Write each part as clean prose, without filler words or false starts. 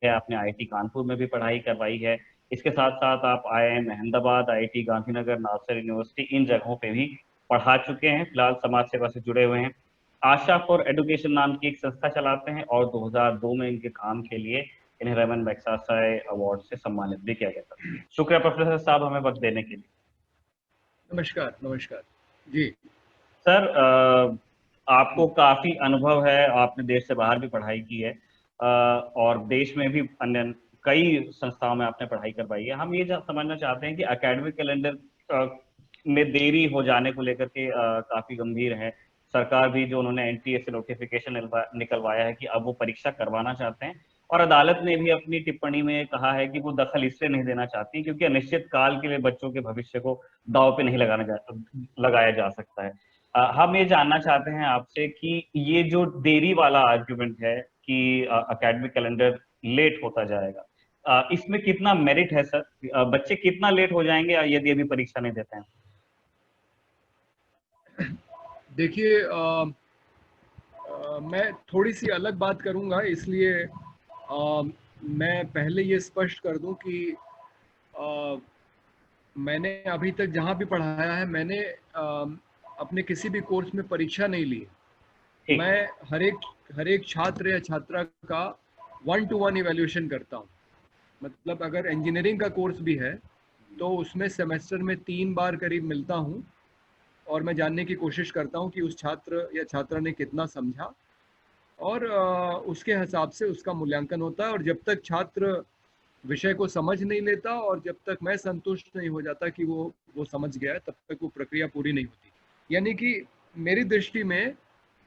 है, आपने आईआईटी कानपुर में भी पढ़ाई करवाई है। इसके साथ साथ आप IIM Ahmedabad, IIT Gandhinagar, NALSAR university, इन जगहों पे भी पढ़ा चुके हैं। फिलहाल समाज सेवा से जुड़े हुए हैं। आशा फॉर एजुकेशन नाम की एक संस्था चलाते हैं और 2002 में इनके काम के लिए इन्हें रमन मैग्सेसे अवार्ड से सम्मानित भी किया गया था। शुक्रिया प्रोफेसर साहब हमें वक्त देने के लिए। नमस्कार, नमस्कार जी। सर, आपको काफी अनुभव है, आपने देश से बाहर भी पढ़ाई की है, और देश में भी अन्य कई संस्थाओं में आपने पढ़ाई करवाई है। हम ये समझना चाहते हैं कि एकेडमिक कैलेंडर में देरी हो जाने को लेकर के काफी गंभीर है। सरकार भी, जो उन्होंने एनटीए से नोटिफिकेशन निकलवाया है कि अब वो परीक्षा करवाना चाहते हैं, और अदालत ने भी अपनी टिप्पणी में कहा है कि वो दखल इसलिए नहीं देना चाहती क्योंकि अनिश्चित काल के लिए बच्चों के भविष्य को दांव पे नहीं लगाया जा सकता है। हम ये जानना चाहते हैं आपसे कि ये जो देरी वाला आर्ग्यूमेंट है कि एकेडमिक कैलेंडर लेट होता जाएगा, इसमें कितना मेरिट है सर? बच्चे कितना लेट हो जाएंगे यदि अभी परीक्षा नहीं देते हैं? देखिए, मैं थोड़ी सी अलग बात करूंगा, इसलिए मैं पहले ये स्पष्ट कर दूं कि अ, मैंने अभी तक जहाँ भी पढ़ाया है, मैंने अपने किसी भी कोर्स में परीक्षा नहीं ली। ठीक है। मैं हर एक छात्र या छात्रा का 1-to-1 इवैल्यूएशन करता हूँ। मतलब अगर इंजीनियरिंग का कोर्स भी है तो उसमें सेमेस्टर में 3 बार करीब मिलता हूँ और मैं जानने की कोशिश करता हूँ कि उस छात्र या छात्रा ने कितना समझा, और उसके हिसाब से उसका मूल्यांकन होता है। और जब तक छात्र विषय को समझ नहीं लेता और जब तक मैं संतुष्ट नहीं हो जाता कि वो समझ गया है, तब तक वो प्रक्रिया पूरी नहीं होती। यानी कि मेरी दृष्टि में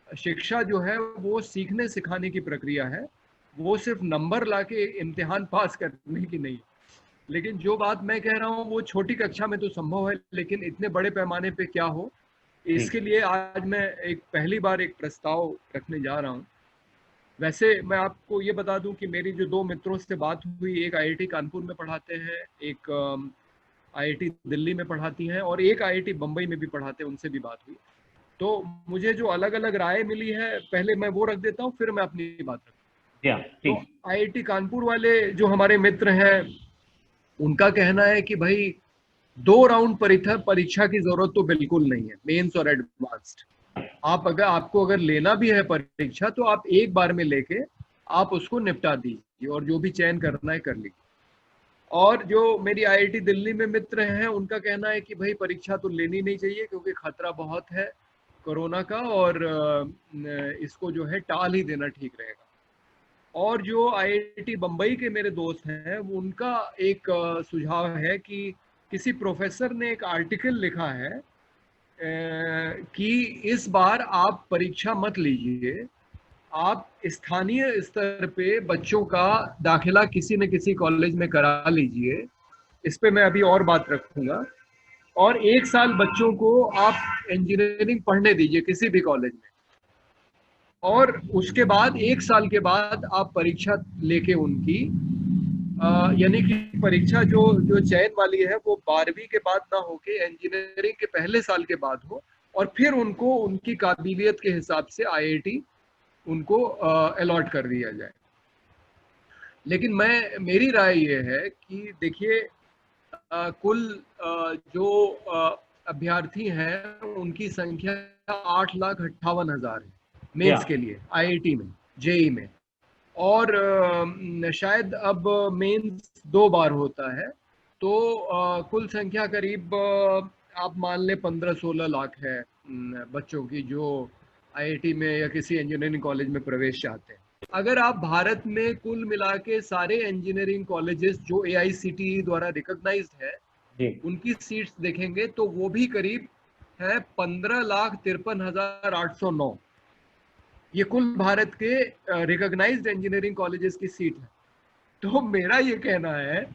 शिक्षा जो है वो सीखने सिखाने की प्रक्रिया है, वो सिर्फ नंबर लाके इम्तिहान पास करने की नहीं। लेकिन जो बात मैं कह रहा हूँ वो छोटी कक्षा में तो संभव है, लेकिन इतने बड़े पैमाने पे क्या हो, जी। इसके लिए आज मैं एक पहली बार एक प्रस्ताव रखने जा रहा हूँ। वैसे मैं आपको ये बता दूं कि मेरी जो 2 मित्रों से बात हुई, एक आईआईटी कानपुर में पढ़ाते हैं, एक आईआईटी दिल्ली में पढ़ाती हैं, और एक आईआईटी बम्बई में भी पढ़ाते हैं, उनसे भी बात हुई। तो मुझे जो अलग अलग राय मिली है, पहले मैं वो रख देता हूँ, फिर मैं अपनी बात रखता जी हाँ, हूँ। तो प्लीज। आईआईटी कानपुर वाले जो हमारे मित्र हैं, उनका कहना है कि भाई 2 राउंड परीक्षा की जरूरत तो बिल्कुल नहीं है, मेंस और एडवांस्ड। आपको अगर लेना भी है परीक्षा तो आप एक बार में लेके आप उसको निपटा दीजिए और जो भी चयन करना है कर लीजिए। और जो मेरी आईआईटी दिल्ली में मित्र हैं, उनका कहना है कि भाई परीक्षा तो लेनी नहीं चाहिए क्योंकि खतरा बहुत है कोरोना का, और इसको जो है टाल ही देना ठीक रहेगा। और जो आईआईटी बम्बई के मेरे दोस्त हैं, वो उनका एक सुझाव है कि किसी प्रोफेसर ने एक आर्टिकल लिखा है कि इस बार आप परीक्षा मत लीजिए, आप स्थानीय स्तर पे बच्चों का दाखिला किसी न किसी कॉलेज में करा लीजिए। इस पे मैं अभी और बात रखूंगा। और 1 साल बच्चों को आप इंजीनियरिंग पढ़ने दीजिए किसी भी कॉलेज में, और उसके बाद 1 साल के बाद आप परीक्षा लेके उनकी यानी कि परीक्षा जो जो चयन वाली है वो 12वीं के बाद ना होके इंजीनियरिंग के पहले साल के बाद हो, और फिर उनको उनकी काबिलियत के हिसाब से आईआईटी उनको अलॉट कर दिया जाए। लेकिन मेरी राय ये है कि देखिए, कुल जो अभ्यर्थी हैं उनकी संख्या 8,58,000 है जी मेंस हाँ। के लिए आईआईटी में, जेई में। और शायद अब मेंस 2 बार होता है, तो कुल संख्या करीब आप मान लें 15-16 लाख है बच्चों की, जो आईआईटी में या किसी इंजीनियरिंग कॉलेज में प्रवेश चाहते हैं। अगर आप भारत में कुल मिला के सारे इंजीनियरिंग कॉलेजेस जो एआईसीटीई द्वारा रिकॉग्नाइज्ड है जी। उनकी सीट्स देखेंगे तो वो भी करीब है 15,53,809। ये कुल भारत के रिकॉग्नाइज्ड इंजीनियरिंग कॉलेजेस की सीट है। तो मेरा ये कहना है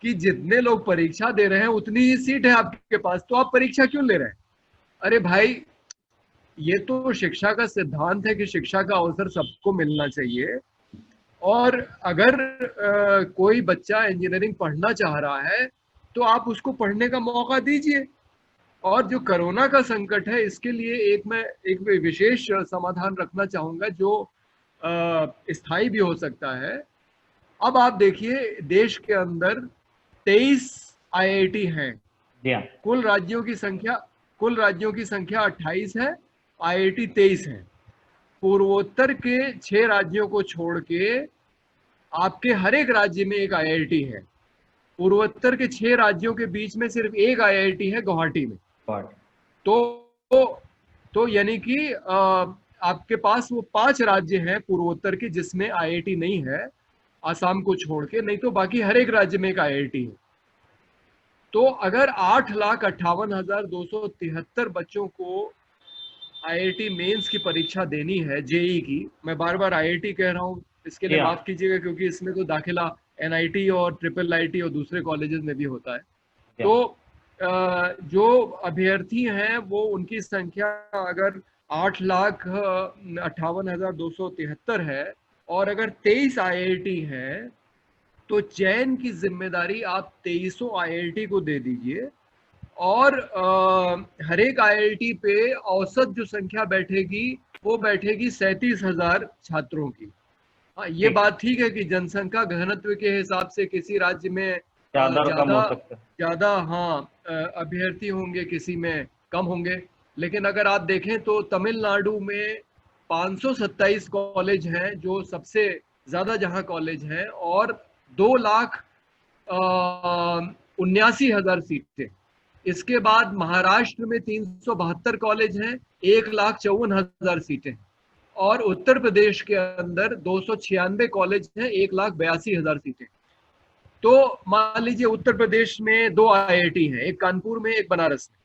कि जितने लोग परीक्षा दे रहे हैं उतनी ही सीट है आपके पास, तो आप परीक्षा क्यों ले रहे हैं? अरे भाई, ये तो शिक्षा का सिद्धांत है कि शिक्षा का अवसर सबको मिलना चाहिए। और अगर कोई बच्चा इंजीनियरिंग पढ़ना चाह रहा है तो आप उसको पढ़ने का मौका दीजिए। और जो कोरोना का संकट है, इसके लिए मैं एक विशेष समाधान रखना चाहूंगा जो स्थायी भी हो सकता है। अब आप देखिए देश के अंदर 23 आईआईटी हैं। जी हाँ। कुल राज्यों की संख्या 28 है, आईआईटी 23 है। पूर्वोत्तर के 6 राज्यों को छोड़ के आपके हर एक राज्य में एक आईआईटी है। पूर्वोत्तर के 6 राज्यों के बीच में सिर्फ एक आईआईटी है गुवाहाटी में। गॉड। तो तो यानी कि आपके पास वो 5 राज्य हैं पूर्वोत्तर के जिसमें आईआईटी नहीं है, आसाम को छोड़ के, नहीं तो बाकी हर एक राज्य में एक आईआईटी है। तो अगर 8,58,273 बच्चों को आईआईटी मेंस की परीक्षा देनी है, जेई की, मैं बार बार आईआईटी कह रहा हूँ, इसके जी लिए हाँ। माफ कीजिएगा क्योंकि इसमें तो दाखिला एनआईटी और ट्रिपल आईटी और दूसरे कॉलेजेस में भी होता है। जी तो हाँ। जो अभ्यर्थी हैं वो उनकी संख्या अगर 8,58,273 है और अगर 23 आईआईटी है तो चयन की जिम्मेदारी आप 2300 आईआईटी को दे दीजिए और हर एक आईआईटी पे औसत जो संख्या बैठेगी वो बैठेगी 37,000 छात्रों की। हाँ, ये ठीक। बात ठीक है कि जनसंख्या घनत्व के हिसाब से किसी राज्य में ज्यादा और कम ज्यादा हो सकता है। ज्यादा हाँ अभ्यर्थी होंगे, किसी में कम होंगे। लेकिन अगर आप देखें तो तमिलनाडु में 527 कॉलेज हैं जो सबसे ज्यादा जहां कॉलेज हैं, और 2,79,000 सीटें। इसके बाद महाराष्ट्र में 372 कॉलेज हैं, 1,54,000 सीटें। और उत्तर प्रदेश के अंदर 296 कॉलेज हैं, 1,82,000 सीटें। तो मान लीजिए उत्तर प्रदेश में 2 आईआईटी हैं, एक कानपुर में एक बनारस में।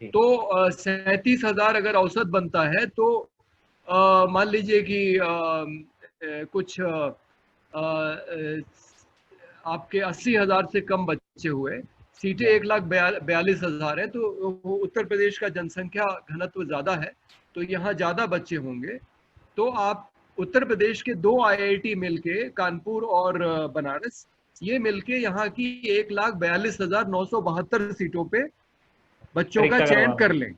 जी। तो 37,000 अगर औसत बनता है तो मान लीजिए कि कुछ आपके 80,000 से कम बच्चे हुए, सीटें जी 1,42,000 है। तो उत्तर प्रदेश का जनसंख्या घनत्व ज्यादा है तो यहाँ ज्यादा बच्चे होंगे। तो आप उत्तर प्रदेश के 2 आईआईटी मिलके, कानपुर और बनारस, ये मिलके यहाँ की 1,42,972 सीटों पे बच्चों का परीक्षा चयन करवा। कर लें।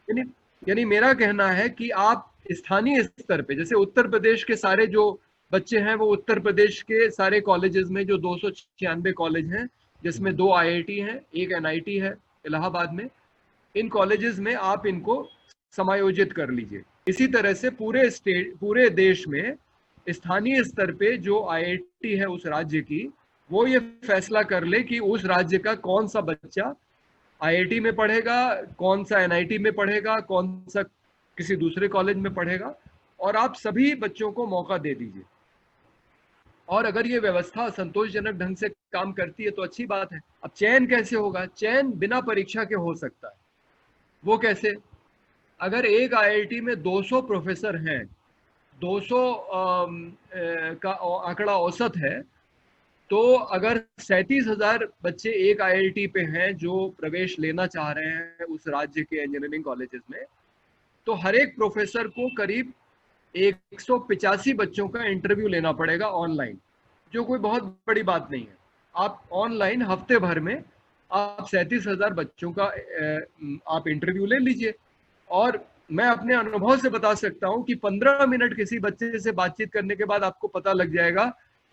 यानी यानी मेरा कहना है कि आप स्थानीय स्तर पे, जैसे उत्तर प्रदेश के सारे जो बच्चे हैं वो उत्तर प्रदेश के सारे कॉलेजेस में जो 296 कॉलेज हैं जिसमें 2 आईआईटी हैं, एक एनआईटी है इलाहाबाद में, इन कॉलेजेस में आप इनको समायोजित कर लीजिए। इसी तरह से पूरे देश में स्थानीय स्तर पे जो आईआईटी है उस राज्य की, वो ये फैसला कर ले कि उस राज्य का कौन सा बच्चा आईआईटी में पढ़ेगा, कौन सा एनआईटी में पढ़ेगा, कौन सा किसी दूसरे कॉलेज में पढ़ेगा, और आप सभी बच्चों को मौका दे दीजिए। और अगर ये व्यवस्था संतोषजनक ढंग से काम करती है तो अच्छी बात है। अब चयन कैसे होगा? चयन बिना परीक्षा के हो सकता है। वो कैसे? अगर एक आईआईटी में 200 प्रोफेसर हैं, 200 का आंकड़ा औसत है, तो अगर 37,000 बच्चे एक आईआईटी पे हैं जो प्रवेश लेना चाह रहे हैं उस राज्य के इंजीनियरिंग कॉलेजेस में, तो हर एक प्रोफेसर को करीब 185 बच्चों का इंटरव्यू लेना पड़ेगा ऑनलाइन, जो कोई बहुत बड़ी बात नहीं है। आप ऑनलाइन हफ्ते भर में आप 37,000 बच्चों का आप इंटरव्यू ले लीजिए। और मैं अपने अनुभव से बता सकता हूं कि 15 मिनट किसी बच्चे से बातचीत करने के बाद आपको पता लग जाएगा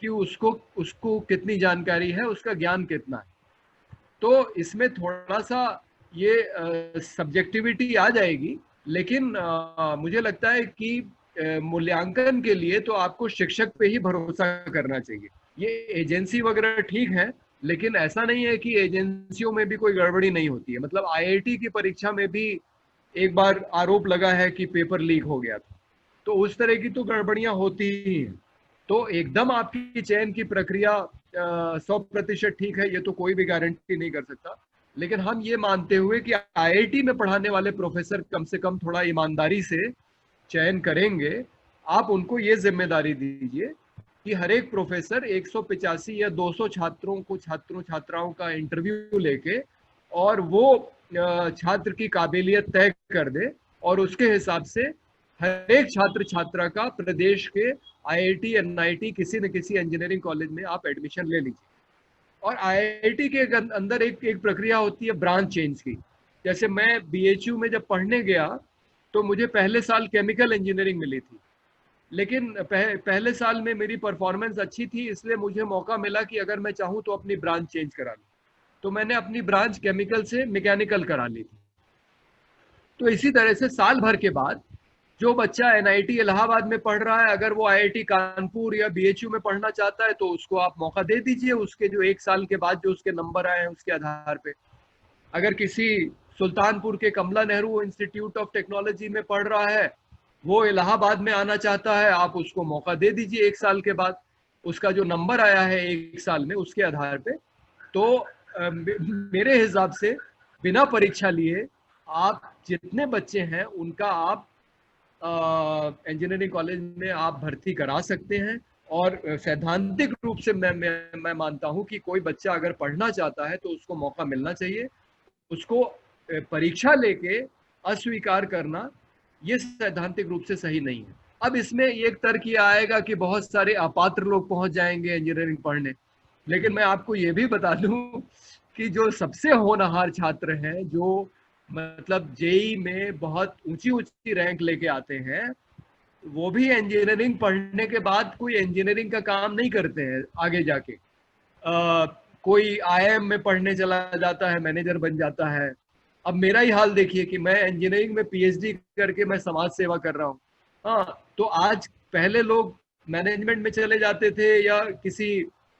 कि उसको उसको कितनी जानकारी है, उसका ज्ञान कितना है। तो इसमें थोड़ा सा ये सब्जेक्टिविटी आ जाएगी, लेकिन मुझे लगता है कि मूल्यांकन के लिए तो आपको शिक्षक पे ही भरोसा करना चाहिए। ये एजेंसी वगैरह ठीक है, लेकिन ऐसा नहीं है कि एजेंसियों में भी कोई गड़बड़ी नहीं होती है। मतलब आईआईटी की परीक्षा में भी एक बार आरोप लगा है कि पेपर लीक हो गया था, तो उस तरह की तो गड़बड़ियां होती ही हैं। तो एकदम आपकी चयन की प्रक्रिया 100% ठीक है, ये तो कोई भी गारंटी नहीं कर सकता। लेकिन हम ये मानते हुए कि आईआईटी में पढ़ाने वाले प्रोफेसर कम से कम थोड़ा ईमानदारी से चयन करेंगे, आप उनको ये जिम्मेदारी दीजिए कि हर एक प्रोफेसर 185 या 200 छात्रों छात्राओं का इंटरव्यू लेके और वो छात्र की काबिलियत तय कर दे, और उसके हिसाब से हर एक छात्र छात्रा का प्रदेश के आईआईटी एनआईटी किसी न किसी इंजीनियरिंग कॉलेज में आप एडमिशन ले लीजिए। और आईआईटी के अंदर एक प्रक्रिया होती है ब्रांच चेंज की। जैसे मैं बीएचयू में जब पढ़ने गया तो मुझे पहले साल केमिकल इंजीनियरिंग मिली थी, लेकिन पहले साल में मेरी परफॉर्मेंस अच्छी थी, इसलिए मुझे मौका मिला कि अगर मैं चाहूँ तो अपनी ब्रांच चेंज करा लूँ। तो मैंने अपनी ब्रांच केमिकल से मैकेनिकल करा ली थी। तो इसी तरह से साल भर के बाद जो बच्चा एनआईटी इलाहाबाद में पढ़ रहा है, अगर वो आईआईटी कानपुर या बीएचयू में पढ़ना चाहता है तो उसको आप मौका दे दीजिए, उसके जो 1 साल के बाद जो उसके नंबर आए हैं उसके आधार पे। अगर किसी सुल्तानपुर के कमला नेहरू इंस्टीट्यूट ऑफ टेक्नोलॉजी में पढ़ रहा है, वो इलाहाबाद में आना चाहता है, आप उसको मौका दे दीजिए 1 साल के बाद, उसका जो नंबर आया है 1 साल में उसके आधार पे। तो मेरे हिसाब से बिना परीक्षा लिए आप जितने बच्चे हैं उनका आप इंजीनियरिंग कॉलेज में आप भर्ती करा सकते हैं। और सैद्धांतिक रूप से मैं मानता हूं कि कोई बच्चा अगर पढ़ना चाहता है तो उसको मौका मिलना चाहिए। उसको परीक्षा लेके अस्वीकार करना ये सैद्धांतिक रूप से सही नहीं है। अब इसमें एक तर्क ये आएगा कि बहुत सारे अपात्र लोग पहुंच जाएंगे इंजीनियरिंग पढ़ने, लेकिन मैं आपको ये भी बता दूं कि जो सबसे होनहार छात्र हैं, जो मतलब जेई में बहुत ऊंची ऊंची रैंक लेके आते हैं, वो भी इंजीनियरिंग पढ़ने के बाद कोई इंजीनियरिंग का काम नहीं करते हैं आगे जाके। कोई आईआईएम में पढ़ने चला जाता है, मैनेजर बन जाता है। अब मेरा ही हाल देखिए कि मैं इंजीनियरिंग में पीएचडी करके मैं समाज सेवा कर रहा हूँ। हाँ, तो आज पहले लोग मैनेजमेंट में चले जाते थे या किसी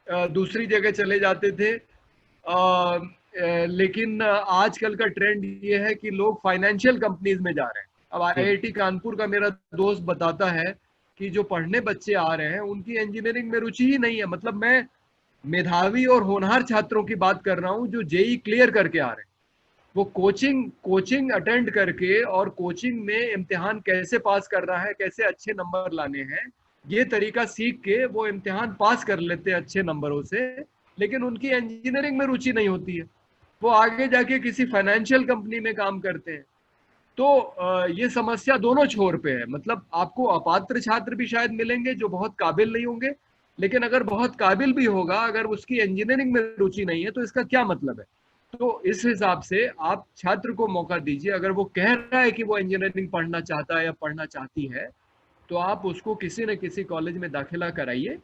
दूसरी जगह चले जाते थे, लेकिन आजकल का ट्रेंड ये है कि लोग फाइनेंशियल कंपनीज में जा रहे हैं। अब आईआईटी कानपुर का मेरा दोस्त बताता है कि जो पढ़ने बच्चे आ रहे हैं उनकी इंजीनियरिंग में रुचि ही नहीं है। मतलब मैं मेधावी और होनहार छात्रों की बात कर रहा हूँ जो जेई क्लियर करके आ रहे हैं। वो कोचिंग अटेंड करके और कोचिंग में इम्तिहान कैसे पास कर रहा है, कैसे अच्छे नंबर लाने हैं, ये तरीका सीख के वो इम्तिहान पास कर लेते हैं अच्छे नंबरों से, लेकिन उनकी इंजीनियरिंग में रुचि नहीं होती है। वो आगे जाके किसी फाइनेंशियल कंपनी में काम करते हैं। तो ये समस्या दोनों छोर पे है। मतलब आपको अपात्र छात्र भी शायद मिलेंगे जो बहुत काबिल नहीं होंगे, लेकिन अगर बहुत काबिल भी होगा, अगर उसकी इंजीनियरिंग में रुचि नहीं है तो इसका क्या मतलब है। तो इस हिसाब से आप छात्र को मौका दीजिए। अगर वो कह रहा है कि वो इंजीनियरिंग पढ़ना चाहता है या पढ़ना चाहती है, तो आप उसको किसी न किसी कॉलेज में दाखिला कराइए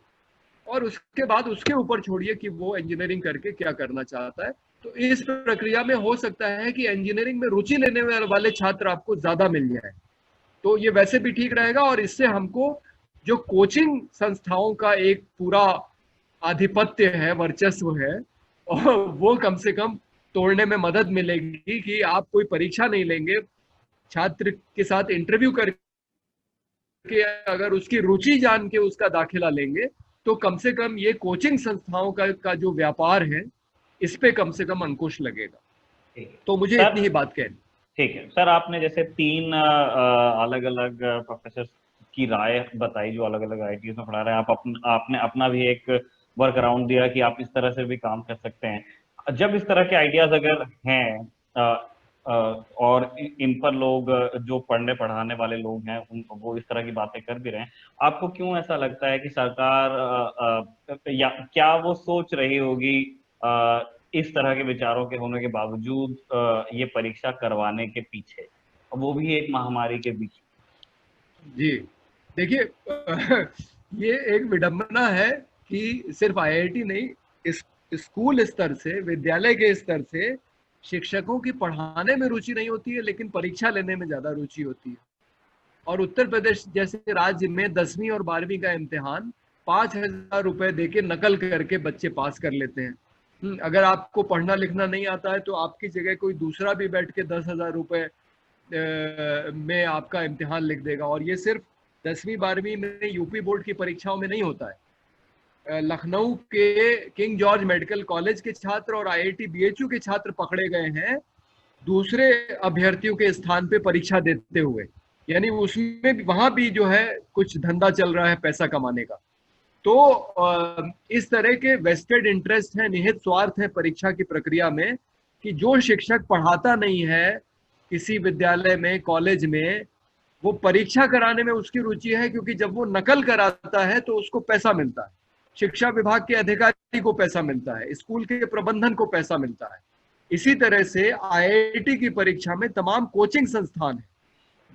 और उसके बाद उसके ऊपर छोड़िए कि वो इंजीनियरिंग करके क्या करना चाहता है। तो इस प्रक्रिया में हो सकता है कि इंजीनियरिंग में रुचि लेने वाले छात्र आपको ज्यादा मिल जाए, तो ये वैसे भी ठीक रहेगा। और इससे हमको जो कोचिंग संस्थाओं का एक पूरा आधिपत्य है, वर्चस्व है, और वो कम से कम तोड़ने में मदद मिलेगी कि आप कोई परीक्षा नहीं लेंगे, छात्र के साथ इंटरव्यू करके अगर उसकी रुचि जान के उसका दाखिला लेंगे, तो कम से कम ये कोचिंग संस्थाओं का जो व्यापार है इस पे कम से कम अंकुश लगेगा। तो मुझे इतनी ही बात कहनी। ठीक है सर, आपने जैसे 3 अलग अलग प्रोफेसर की राय बताई जो अलग अलग आईआईटीज में पढ़ा रहे हैं। आपने अपना भी एक वर्क अराउंड दिया कि आप इस तरह से भी काम कर सकते हैं। जब इस तरह के आइडियाज अगर हैं और इन पर लोग जो पढ़ने पढ़ाने वाले लोग हैं वो इस तरह की बातें कर भी रहे हैं, आपको क्यों ऐसा लगता है कि सरकार या क्या वो सोच रही होगी इस तरह के विचारों के होने के बावजूद ये परीक्षा करवाने के पीछे, वो भी एक महामारी के बीच? जी देखिए, ये एक विडंबना है कि सिर्फ आईआईटी नहीं, इस स्कूल स्तर से, विद्यालय के स्तर से शिक्षकों की पढ़ाने में रुचि नहीं होती है, लेकिन परीक्षा लेने में ज्यादा रुचि होती है। और उत्तर प्रदेश जैसे राज्य में 10वीं और 12वीं का इम्तिहान 5,000 रुपए देके नकल करके बच्चे पास कर लेते हैं। अगर आपको पढ़ना लिखना नहीं आता है तो आपकी जगह कोई दूसरा भी बैठ के 10,000 रुपए में आपका इम्तिहान लिख देगा। और ये सिर्फ 10वीं 12वीं में यूपी बोर्ड की परीक्षाओं में नहीं होता है। लखनऊ के किंग जॉर्ज मेडिकल कॉलेज के छात्र और आईआईटी बीएचयू के छात्र पकड़े गए हैं दूसरे अभ्यर्थियों के स्थान पे परीक्षा देते हुए। यानी उसमें भी, वहां भी जो है कुछ धंधा चल रहा है पैसा कमाने का। तो इस तरह के वेस्टेड इंटरेस्ट है, निहित स्वार्थ है परीक्षा की प्रक्रिया में, कि जो शिक्षक पढ़ाता नहीं है किसी विद्यालय में, कॉलेज में, वो परीक्षा कराने में उसकी रुचि है, क्योंकि जब वो नकल कराता है तो उसको पैसा मिलता है, शिक्षा विभाग के अधिकारी को पैसा मिलता है, स्कूल के प्रबंधन को पैसा मिलता है। इसी तरह से आईआईटी की परीक्षा में तमाम कोचिंग संस्थान है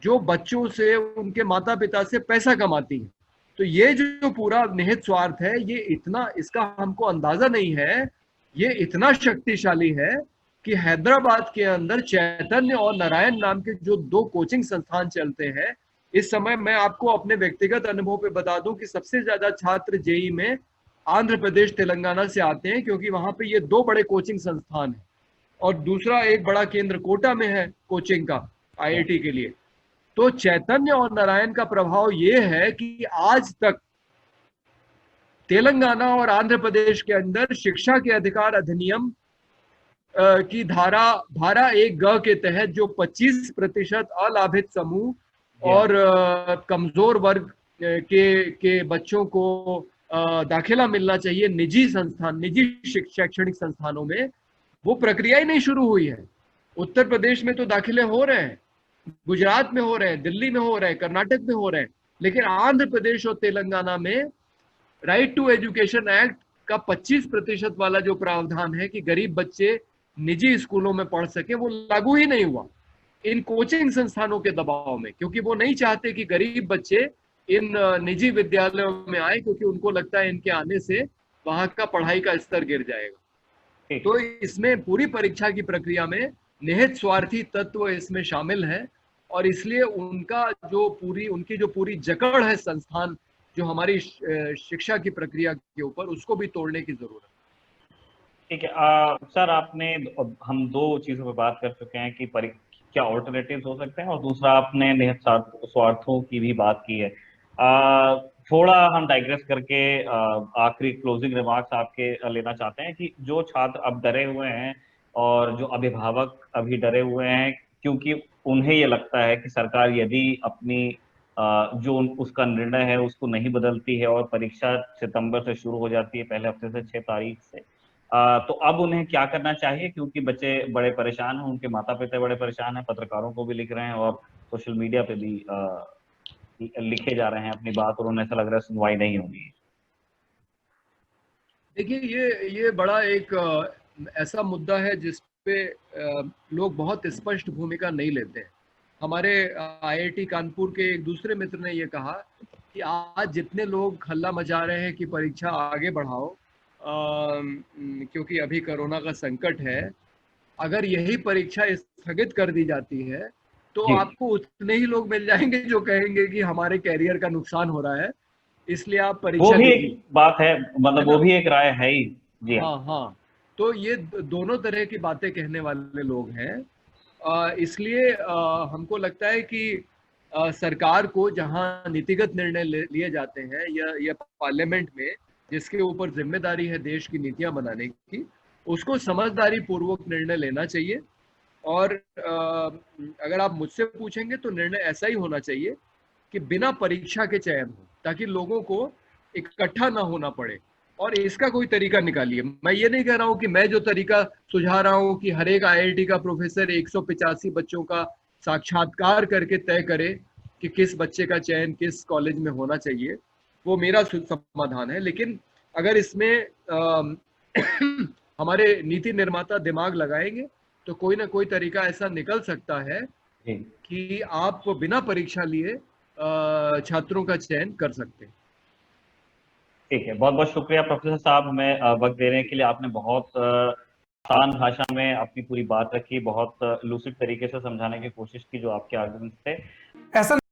जो बच्चों से, उनके माता पिता से पैसा कमाती हैं। तो ये जो पूरा निहित स्वार्थ है, ये इतना, इसका हमको अंदाजा नहीं है, ये इतना शक्तिशाली है कि हैदराबाद के अंदर चैतन्य और नारायण नाम के जो 2 कोचिंग संस्थान चलते हैं, इस समय मैं आपको अपने व्यक्तिगत अनुभव पे बता दूं कि सबसे ज्यादा छात्र जेई में आंध्र प्रदेश तेलंगाना से आते हैं, क्योंकि वहां पे ये 2 बड़े कोचिंग संस्थान हैं और दूसरा एक बड़ा केंद्र कोटा में है कोचिंग का, आईआईटी के लिए। तो चैतन्य और नारायण का प्रभाव ये है कि आज तक तेलंगाना और आंध्र प्रदेश के अंदर शिक्षा के अधिकार अधिनियम की धारा 1 के तहत जो 25% अलाभित समूह और कमजोर वर्ग के बच्चों को दाखिला मिलना चाहिए निजी संस्थान, निजी शैक्षणिक संस्थानों में, वो प्रक्रिया ही नहीं शुरू हुई है। उत्तर प्रदेश में तो दाखिले हो रहे हैं, गुजरात में हो रहे हैं, दिल्ली में हो रहे हैं, कर्नाटक में हो रहे हैं, लेकिन आंध्र प्रदेश और तेलंगाना में राइट टू एजुकेशन एक्ट का 25% वाला जो प्रावधान है कि गरीब बच्चे निजी स्कूलों में पढ़ सके, वो लागू ही नहीं हुआ इन कोचिंग संस्थानों के दबाव में, क्योंकि वो नहीं चाहते कि गरीब बच्चे इन निजी विद्यालयों में आए, क्योंकि उनको लगता है इनके आने से वहां का पढ़ाई का स्तर गिर जाएगा। तो इसमें पूरी परीक्षा की प्रक्रिया में निहित स्वार्थी तत्व इसमें शामिल है, और इसलिए उनकी जो पूरी जकड़ है संस्थान जो हमारी शिक्षा की प्रक्रिया के ऊपर, उसको भी तोड़ने की जरूरत है। ठीक है सर, हम 2 चीजों पर बात कर चुके हैं कि क्या ऑल्टरनेटिव्स हो सकते हैं, और दूसरा आपने निहित स्वार्थों की भी बात की है। थोड़ा हम डाइग्रेस करके आखिरी क्लोजिंग रिमार्क्स आपके लेना चाहते हैं कि जो छात्र अब डरे हुए हैं और जो अभिभावक अभी डरे हुए हैं, क्योंकि उन्हें ये लगता है कि सरकार यदि अपनी जो उसका निर्णय है उसको नहीं बदलती है और परीक्षा सितंबर से शुरू हो जाती है, पहले हफ्ते से 6 तारीख से, तो अब उन्हें क्या करना चाहिए, क्योंकि बच्चे बड़े परेशान हैं, उनके माता पिता बड़े परेशान हैं, पत्रकारों को भी लिख रहे हैं और सोशल मीडिया पे भी लिखे जा रहे हैं अपनी बात, और उन्हें ऐसा लग रहा है सुनवाई नहीं होगी। देखिए, ये बड़ा एक ऐसा मुद्दा है जिसपे लोग बहुत स्पष्ट भूमिका नहीं लेते हैं। हमारे आईआईटी कानपुर के एक दूसरे मित्र ने ये कहा कि आज जितने लोग हल्ला मचा रहे हैं कि परीक्षा आगे बढ़ाओ क्योंकि अभी कोरोना का संकट है, अगर यही परीक्षा स्थगित कर दी जाती है तो आपको उतने ही लोग मिल जाएंगे जो कहेंगे कि हमारे कैरियर का नुकसान हो रहा है, इसलिए आप परीक्षा, वो भी एक बात है, मतलब वो भी एक राय है ही। जी हाँ, तो ये दोनों तरह की बातें कहने वाले लोग हैं। इसलिए हमको लगता है कि सरकार को जहां नीतिगत निर्णय लिए जाते हैं या पार्लियामेंट में जिसके ऊपर जिम्मेदारी है देश की नीतियां बनाने की, उसको समझदारी पूर्वक निर्णय लेना चाहिए। और अगर आप मुझसे पूछेंगे तो निर्णय ऐसा ही होना चाहिए कि बिना परीक्षा के चयन हो, ताकि लोगों को इकट्ठा ना होना पड़े, और इसका कोई तरीका निकालिए। मैं ये नहीं कह रहा हूँ कि मैं जो तरीका सुझा रहा हूँ कि हर एक आईआईटी का प्रोफेसर 185 बच्चों का साक्षात्कार करके तय करे कि किस बच्चे का चयन किस कॉलेज में होना चाहिए, वो मेरा समाधान है। लेकिन अगर इसमें हमारे नीति निर्माता दिमाग लगाएंगे तो कोई ना कोई तरीका ऐसा निकल सकता है कि आप बिना परीक्षा लिए छात्रों का चयन कर सकते हैं। ठीक है, बहुत बहुत शुक्रिया प्रोफेसर साहब, हमें वक्त देने के लिए। आपने बहुत आसान भाषा में अपनी पूरी बात रखी, बहुत लूसिड तरीके से समझाने की कोशिश की जो आपके आर्गुमेंट्स थे। ऐसा